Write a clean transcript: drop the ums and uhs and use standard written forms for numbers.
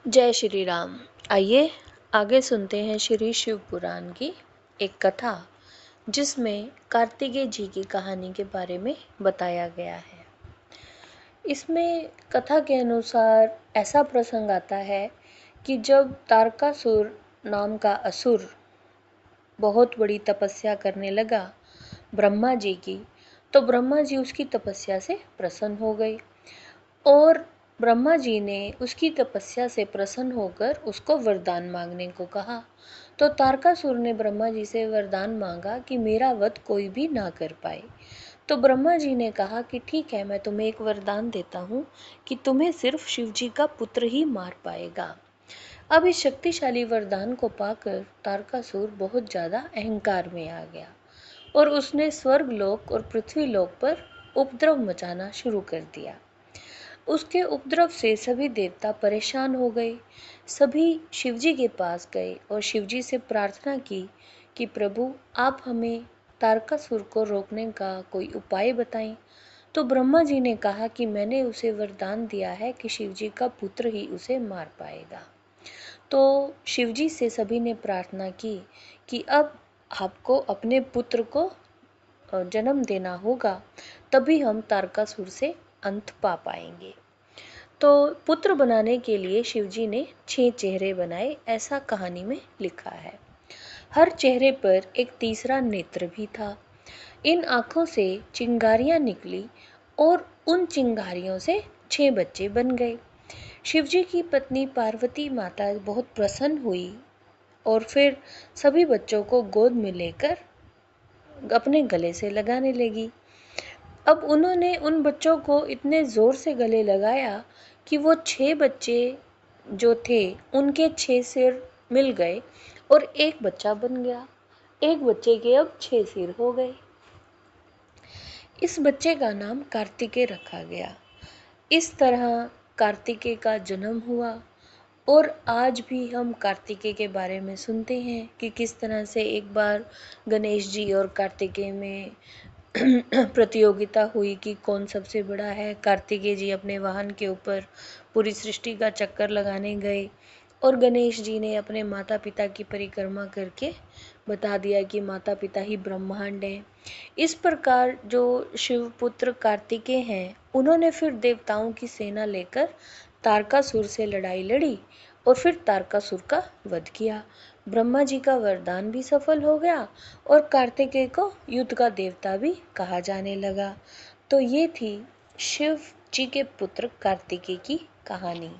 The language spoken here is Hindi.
जय श्री राम। आइए आगे सुनते हैं श्री शिव पुराण की एक कथा, जिसमें कार्तिकेय जी की कहानी के बारे में बताया गया है। इसमें कथा के अनुसार ऐसा प्रसंग आता है कि जब तारकासुर नाम का असुर बहुत बड़ी तपस्या करने लगा ब्रह्मा जी की, तो ब्रह्मा जी उसकी तपस्या से प्रसन्न हो गए और ब्रह्मा जी ने उसकी तपस्या से प्रसन्न होकर उसको वरदान मांगने को कहा। तो तारकासुर ने ब्रह्मा जी से वरदान मांगा कि मेरा वध कोई भी ना कर पाए। तो ब्रह्मा जी ने कहा कि ठीक है, मैं तुम्हें एक वरदान देता हूँ कि तुम्हें सिर्फ शिव जी का पुत्र ही मार पाएगा। अब इस शक्तिशाली वरदान को पाकर तारकासुर बहुत ज़्यादा अहंकार में आ गया और उसने स्वर्ग लोक और पृथ्वी लोक पर उपद्रव मचाना शुरू कर दिया। उसके उपद्रव से सभी देवता परेशान हो गए। सभी शिवजी के पास गए और शिवजी से प्रार्थना की कि प्रभु, आप हमें तारकासुर को रोकने का कोई उपाय बताएं। तो ब्रह्मा जी ने कहा कि मैंने उसे वरदान दिया है कि शिवजी का पुत्र ही उसे मार पाएगा। तो शिवजी से सभी ने प्रार्थना की कि अब आपको अपने पुत्र को जन्म देना होगा, तभी हम तारकासुर से अंत पा पाएंगे। तो पुत्र बनाने के लिए शिवजी ने 6 चेहरे बनाए, ऐसा कहानी में लिखा है। हर चेहरे पर एक तीसरा नेत्र भी था। इन आँखों से चिंगारियाँ निकली और उन चिंगारियों से 6 बच्चे बन गए। शिवजी की पत्नी पार्वती माता बहुत प्रसन्न हुई और फिर सभी बच्चों को गोद में लेकर अपने गले से लगाने लगी। अब उन्होंने उन बच्चों को इतने ज़ोर से गले लगाया कि वो 6 बच्चे जो थे उनके 6 सिर मिल गए और एक बच्चा बन गया। एक बच्चे के अब 6 सिर हो गए। इस बच्चे का नाम कार्तिकेय रखा गया। इस तरह कार्तिकेय का जन्म हुआ और आज भी हम कार्तिकेय के बारे में सुनते हैं कि किस तरह से एक बार गणेश जी और कार्तिकेय में प्रतियोगिता हुई कि कौन सबसे बड़ा है। कार्तिकेय जी अपने वाहन के ऊपर पूरी सृष्टि का चक्कर लगाने गए और गणेश जी ने अपने माता पिता की परिक्रमा करके बता दिया कि माता पिता ही ब्रह्मांड हैं। इस प्रकार जो शिवपुत्र कार्तिकेय हैं, उन्होंने फिर देवताओं की सेना लेकर तारकासुर से लड़ाई लड़ी और फिर तारकासुर का वध किया। ब्रह्मा जी का वरदान भी सफल हो गया और कार्तिकेय को युद्ध का देवता भी कहा जाने लगा। तो ये थी शिव जी के पुत्र कार्तिकेय की कहानी।